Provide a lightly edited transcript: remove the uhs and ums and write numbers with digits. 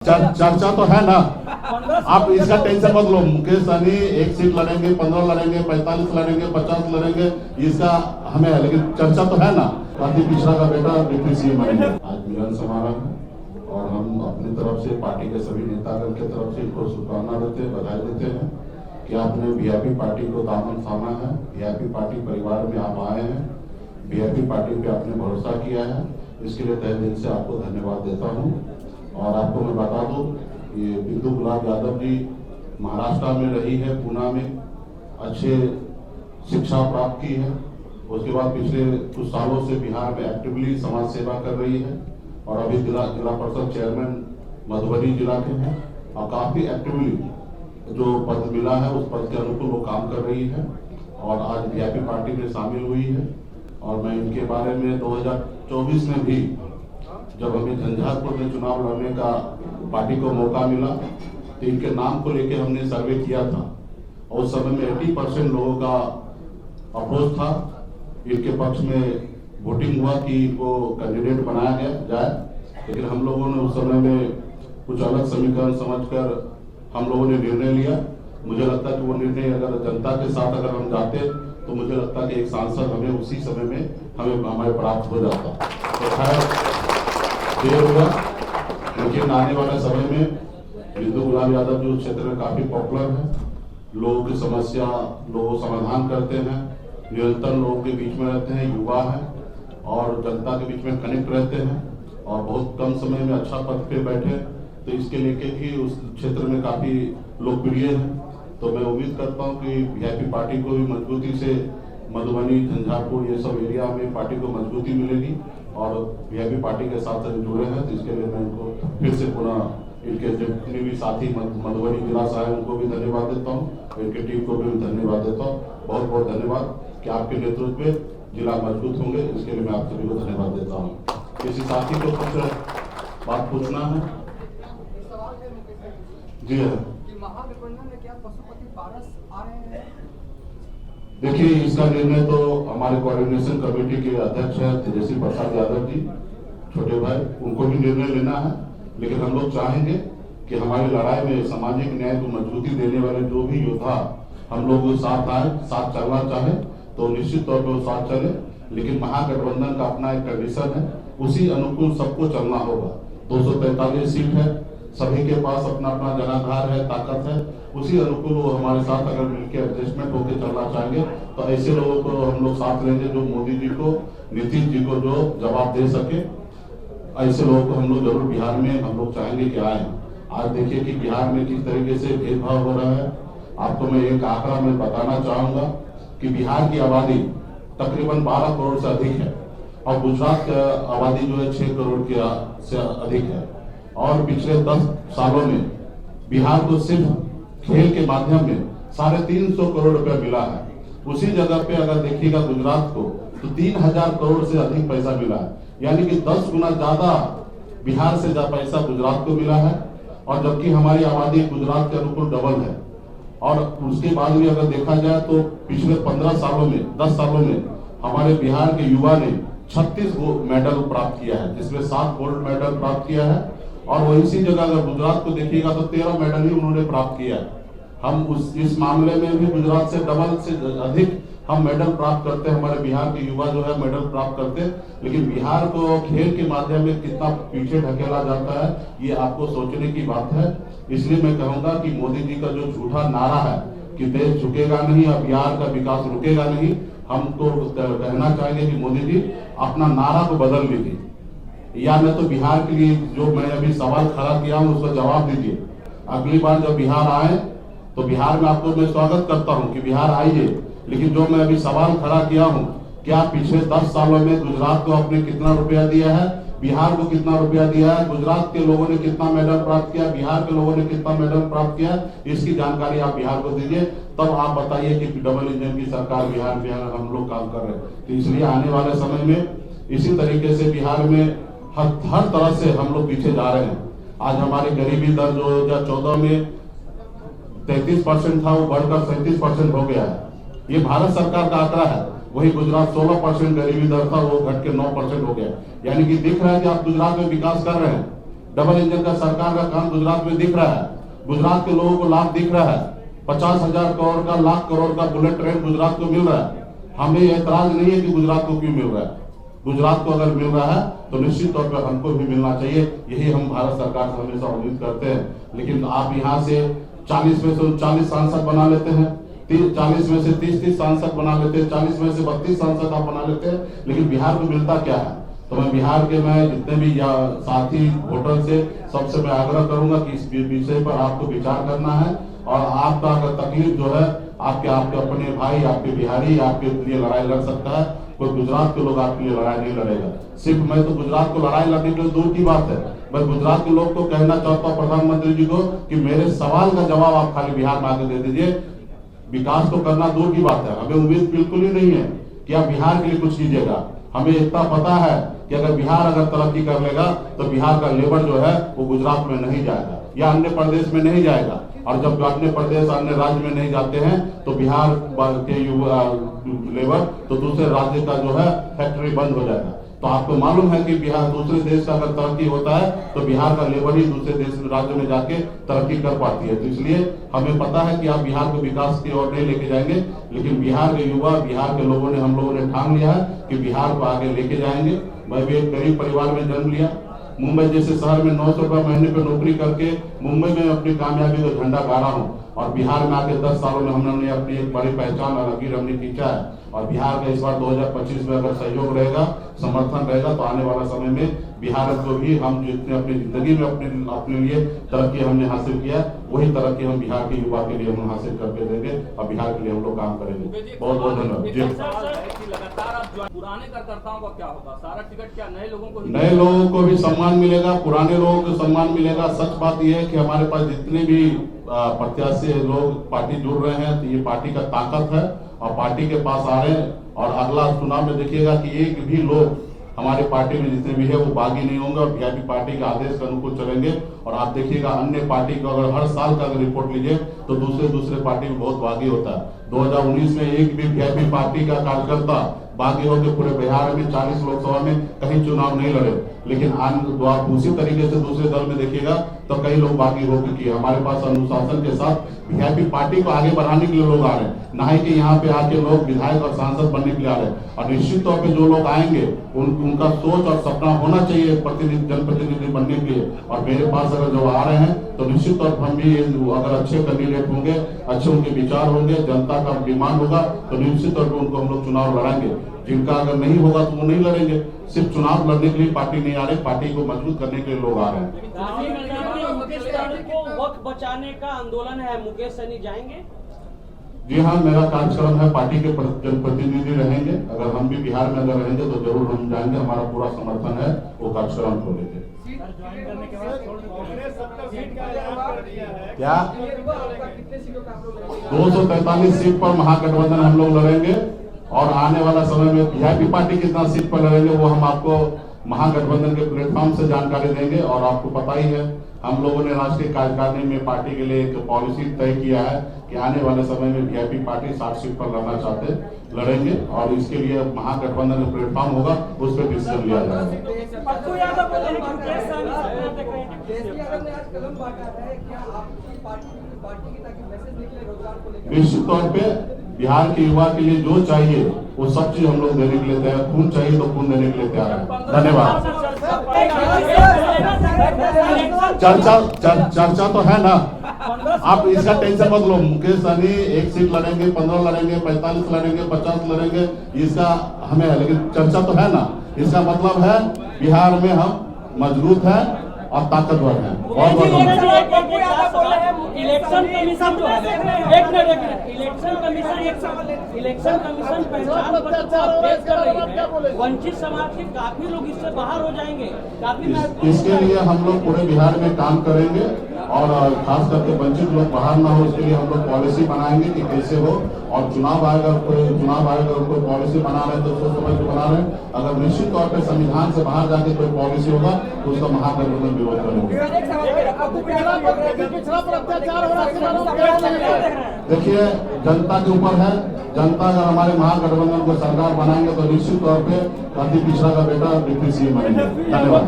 चर्चा तो है ना। आप इसका टेंशन मत लो। मुकेश सहनी 1 सीट लड़ेंगे, 15 लड़ेंगे, 45 लड़ेंगे, 50 लड़ेंगे, इसका हमें है, लेकिन चर्चा तो है ना। अति पिछड़ा का बेटा डिप्टी सीएम बनेंगे। आज मिलन समारोह है और हम अपनी तरफ से पार्टी के सभी नेतागण की तरफ से इनको शुभकामना देते हैं, बधाई देते हैं कि आपने वीआईपी पार्टी को दामन थामा है। वीआईपी पार्टी परिवार में आप आए हैं, वीआईपी पार्टी पे आपने भरोसा किया है, इसके लिए तहे दिल से आपको धन्यवाद देता हूँ। और आपको मैं बता दूं, ये बिंदु गुलाब यादव जी महाराष्ट्र में रही है, पुणे में अच्छे शिक्षा प्राप्त की है। उसके बाद पिछले कुछ सालों से बिहार में एक्टिवली समाज सेवा कर रही है और अभी जिला परिषद चेयरमैन मधुबनी जिला के हैं और काफी एक्टिवली जो पद मिला है उस पद के अनुकूल वो काम कर रही है और आज वीआईपी पार्टी में शामिल हुई है। और मैं इनके बारे में 2024 में भी जब हमें झंझारपुर में चुनाव लड़ने का पार्टी को मौका मिला तो इनके नाम को लेकर हमने सर्वे किया था और उस समय में 80% लोगों का अप्रोच था, इनके पक्ष में वोटिंग हुआ कि वो कैंडिडेट बनाया गया जाए। लेकिन हम लोगों ने उस समय में कुछ अलग समीकरण समझकर हम लोगों ने निर्णय लिया। मुझे लगता कि वो निर्णय अगर जनता के साथ अगर हम जाते तो मुझे लगता कि एक सांसद हमें उसी समय में हमें प्राप्त हो जाता। तो खैर देर हुआ, लेकिन आने वाले समय में बिंदु गुलाब यादव जो क्षेत्र में काफी पॉपुलर है, लोगों की समस्या लोग समाधान करते हैं, निरंतर लोगों के बीच में रहते हैं, युवा है और जनता के बीच में कनेक्ट रहते हैं और बहुत कम समय में अच्छा पद पे बैठे, तो इसके लेके भी उस क्षेत्र में काफी लोकप्रिय है। तो मैं उम्मीद करता हूँ कि वीआईपी पार्टी को भी मजबूती से मधुबनी, झंझारपुर ये सब एरिया में पार्टी को मजबूती मिलेगी और वीआईपी पार्टी के साथ जुड़े हैं, तो इसके लिए मैं इनको फिर से पुनः इनके जितने भी साथी मधुबनी जिला से आए उनको भी धन्यवाद देता हूँ, इनकी टीम को भी धन्यवाद देता हूँ। बहुत बहुत धन्यवाद कि आपके नेतृत्व में जिला मजबूत होंगे, इसके लिए मैं आप सभी को धन्यवाद देता हूँ। किसी साथी को कुछ बात पूछना है? जी हाँ, देखिए इसका निर्णय तो हमारे कोऑर्डिनेशन कमेटी के अध्यक्ष है तेजस्वी प्रसाद यादव जी, छोटे भाई, उनको भी निर्णय लेना है। लेकिन हम लोग चाहेंगे कि हमारी लड़ाई में सामाजिक न्याय को मजबूती देने वाले जो भी योद्धा हम लोग साथ आए, साथ चलना चाहे तो निश्चित तौर पर वो साथ चले। लेकिन महागठबंधन का अपना एक कंडीशन है, उसी अनुकूल सबको चलना होगा। 243 सीट है, सभी के पास अपना अपना जनाधार है, ताकत है, उसी अनुकूल वो हमारे साथ अगर मिलकर एडजस्टमेंट होकर चलना चाहेंगे तो ऐसे लोगों को हम लोग साथ लेंगे जो मोदी जी को, नीतीश जी को जो जवाब दे सके। ऐसे लोगों को हम लोग जरूर बिहार में हम लोग चाहेंगे कि आए। आज देखिए कि बिहार में किस तरीके से भेदभाव हो रहा है। आपको मैं एक आंकड़ा में बताना चाहूंगा कि बिहार की आबादी तकरीबन 12 करोड़ से अधिक है और गुजरात की आबादी जो है 6 करोड़ से अधिक है। और पिछले 10 सालों में बिहार को सिर्फ खेल के माध्यम में 350 करोड़ रुपया मिला है। उसी जगह पे अगर देखिएगा गुजरात को तो 3000 करोड़ से अधिक पैसा मिला है, यानी कि 10 गुना ज्यादा बिहार से ज्यादा पैसा गुजरात को मिला है। और जबकि हमारी आबादी गुजरात के अनुकूल डबल है। और उसके बाद भी अगर देखा जाए तो पिछले 15 सालों में, 10 सालों में हमारे बिहार के युवा ने 36 मेडल प्राप्त किया है, जिसमें 7 गोल्ड मेडल प्राप्त किया है। और वही सी जगह अगर गुजरात को देखिएगा तो 13 मेडल ही उन्होंने प्राप्त किया है। हम इस मामले में भी गुजरात से डबल से अधिक हम मेडल प्राप्त करते हैं। हमारे बिहार के युवा जो है मेडल प्राप्त करते हैं, लेकिन बिहार को खेल के माध्यम में कितना पीछे ढकेला जाता है ये आपको सोचने की बात है। इसलिए मैं कहूंगा कि मोदी जी का जो झूठा नारा है कि देश झुकेगा नहीं और बिहार का विकास रुकेगा नहीं, हमको कहना चाहेंगे कि मोदी जी अपना नारा को बदल लीजिए, या मैं तो बिहार के लिए जो मैं अभी सवाल खड़ा किया हूँ उसका जवाब दीजिए। अगली बार जब बिहार आए तो बिहार में आपको मैं स्वागत करता हूँ कि बिहार आइए, लेकिन जो मैं अभी सवाल खड़ा किया हूँ, क्या पिछले 10 सालों में गुजरात को आपने कितना रुपया दिया है, बिहार को कितना रुपया दिया है, गुजरात के लोगों ने कितना मेडल प्राप्त किया, बिहार के लोगों ने कितना मेडल प्राप्त किया, इसकी जानकारी आप बिहार को दीजिए। तब आप बताइए कि डबल इंजन की सरकार बिहार हम लोग काम कर रहे हैं। तो इसलिए आने वाले समय में इसी तरीके से बिहार में हर तरह से हम लोग पीछे जा रहे हैं। आज हमारी गरीबी दर जो 2014 में 33% था वो बढ़कर 37% हो गया है। ये भारत सरकार का आंकड़ा है। वही गुजरात 16% गरीबी दर था, वो घट के 9% हो गया। यानी कि दिख रहा है कि आप गुजरात में विकास कर रहे हैं। डबल इंजन का सरकार का काम गुजरात में दिख रहा है, गुजरात के लोगों को लाभ दिख रहा है, 50,000 करोड़ का, लाख करोड़ का बुलेट ट्रेन गुजरात को मिल रहा है। हमें ऐतराज नहीं है कि गुजरात को क्यों मिल रहा है। गुजरात को अगर मिल रहा है तो निश्चित तौर पर हमको भी मिलना चाहिए, यही हम भारत सरकार से हमेशा उम्मीद करते हैं। लेकिन आप यहाँ से 40 में से 40 सांसद बना लेते हैं, 40 में से 30 सांसद बना लेते हैं, 40 में से 32 सांसद आप बना लेते हैं, लेकिन बिहार को मिलता क्या है? तो मैं बिहार के जितने भी साथी वोटर से सबसे मैं आग्रह करूंगा कि इस विषय पर आपको विचार करना है, और आपका अगर तकलीफ जो है आपके अपने भाई, आपके बिहारी आपके लिए लड़ाई लड़ सकता है, कोई गुजरात के लोग आपके लिए लड़ाई नहीं लड़ेगा। सिर्फ मैं तो गुजरात को लड़ाई लड़ने के लिए दूर की बात है, मैं गुजरात के लोग को कहना चाहता हूँ, प्रधानमंत्री जी को, कि मेरे सवाल का जवाब आप खाली बिहार में आके दे दीजिए। विकास तो करना दूर की बात है, हमें उम्मीद बिल्कुल ही नहीं है कि आप बिहार के लिए कुछ कीजिएगा। हमें इतना पता है कि अगर बिहार तरक्की कर लेगा तो बिहार का लेबर जो है वो गुजरात में नहीं जाएगा या अन्य प्रदेश में नहीं जाएगा, और जब अन्य प्रदेश अन्य राज्य में नहीं जाते हैं तो बिहार के लेबर तो दूसरे राज्य का जो है फैक्ट्री बंद हो जाएगा। तो आपको मालूम है कि बिहार दूसरे देश का अगर तरक्की होता है तो बिहार का लेबर ही दूसरे देश राज्य में जाके तरक्की कर पाती है। तो इसलिए हमें पता है कि आप बिहार को विकास की ओर नहीं लेके जाएंगे, लेकिन बिहार के युवा, बिहार के लोगों ने, हम लोगों ने ठान लिया है कि बिहार को आगे लेके जाएंगे। मैं भी एक गरीब परिवार में जन्म लिया, मुंबई जैसे शहर में 900 रुपए महीने पे नौकरी करके मुंबई में अपनी कामयाबी को झंडा गाड़ा हूँ, और बिहार में आके 10 सालों में हमने अपनी एक बड़ी पहचान और लकीर हमने खींचा है। और बिहार का इस बार 2025 में अगर सहयोग रहेगा, समर्थन रहेगा, तो आने वाला समय में बिहार को भी हम जितने अपनी जिंदगी में अपने लिए तरक्की हमने हासिल किया, वही तरक्की हम बिहार के युवा के लिए हम हासिल करके देंगे, और बिहार के लिए हम लोग काम करेंगे। बहुत बहुत धन्यवाद। लगातार आप पुराने कार्यकर्ताओं का क्या होगा? सारा टिकट क्या नए लोगों को? नए लोगों को भी सम्मान मिलेगा, पुराने लोगों को सम्मान मिलेगा। सच बात यह है कि हमारे पास जितने भी प्रत्याशी लोग पार्टी जुड़ रहे हैं, तो ये पार्टी का ताकत है और पार्टी के पास आ रहे हैं। और अगला चुनाव में देखिएगा कि एक भी लोग हमारे पार्टी में जितने भी है वो बागी नहीं होंगे और वीआईपी पार्टी के आदेश के अनुकूल चलेंगे। और आप देखिएगा अन्य पार्टी को अगर हर साल का अगर रिपोर्ट लीजिए तो दूसरे पार्टी में बहुत बागी होता है। 2019 में एक भी वीआईपी पार्टी का कार्यकर्ता बागी होकर पूरे बिहार में 40 लोकसभा में कहीं चुनाव नहीं लड़े, लेकिन आप उसी तरीके से दूसरे दल में देखिएगा तो कई लोग बागी हो, क्योंकि हमारे पास अनुशासन के साथ वीआईपी पार्टी को आगे बढ़ाने के लिए लोग आ रहे हैं, ना ही कि यहाँ पे आके लोग विधायक और सांसद बनने के लिए आ रहे हैं। और निश्चित तौर पे जो लोग आएंगे उनका सोच और सपना होना चाहिए जनप्रतिनिधि बनने के लिए। और मेरे पास अगर जो आ रहे हैं तो निश्चित तौर पर हम भी अगर अच्छे कैंडिडेट होंगे, अच्छे उनके विचार होंगे, जनता का डिमांड होगा, तो निश्चित तौर पर उनको हम लोग चुनाव लड़ाएंगे। जिनका अगर नहीं होगा तो वो नहीं लड़ेंगे। सिर्फ चुनाव लड़ने के लिए पार्टी नहीं आ रही, पार्टी को मजबूत करने के लिए लोग आ रहे हैं। मुकेश सहनी को वक्त बचाने का आंदोलन है, मुकेश सहनी जाएंगे? जी हाँ, मेरा कार्यक्रम है, पार्टी के जनप्रतिनिधि रहेंगे। अगर हम भी बिहार में अगर रहेंगे तो जरूर हम जाएंगे, हमारा पूरा समर्थन है वो कार्यक्रम को लेकर। क्या 243 सीट पर महागठबंधन हम लोग लड़ेंगे, और आने वाला समय में वीआईपी पार्टी कितना सीट पर लड़ेंगे वो हम आपको महागठबंधन के प्लेटफॉर्म से जानकारी देंगे। और आपको पता ही है हम लोगों ने राष्ट्रीय कार्यकारिणी में पार्टी के लिए एक पॉलिसी तय किया है कि आने वाले समय में वीआईपी पार्टी 60 सीट पर लड़ना लड़ेंगे, और इसके लिए महागठबंधन का प्लेटफॉर्म होगा, उस पर डिसीजन लिया जाएगा। निश्चित तौर पे बिहार के युवा के लिए जो चाहिए वो सब चीज हम लोग देने के लिए तैयार, खून चाहिए तो खून देने के लिए तैयार है। धन्यवाद। चर्चा तो है ना, आप इसका टेंशन मत लो। मुकेश सहनी 1 सीट लड़ेंगे, 15 लड़ेंगे, 45 लड़ेंगे, 50 लड़ेंगे, इसका हमें है, लेकिन चर्चा तो है ना। इसका मतलब है बिहार में हम मजबूत हैं और ताकतवर हैं। बहुत इलेक्शन कमीशन जो है, इलेक्शन कमीशन पहचान पत्र को अपडेट कर रही है, वंचित समाज के काफी लोग इससे बाहर हो जाएंगे। काफी इसके लिए हम लोग पूरे बिहार में काम करेंगे, और खास करके वंचित लोग बाहर ना हो, इसके लिए हम लोग पॉलिसी बनाएंगे कि कैसे हो। और चुनाव आयोग कोई पॉलिसी बना रहे हैं तो सोच समझ के बना रहे हैं। अगर निश्चित तौर पर संविधान से बाहर जाके कोई पॉलिसी होगा तो उसका महागठबंधन विरोध करेंगे। देखिए, जनता के ऊपर है। जनता अगर हमारे महागठबंधन को सरकार बनाएंगे तो निश्चित तौर पे अति पिछड़ा का बेटा डिप्टी सीएम बनेंगे। धन्यवाद।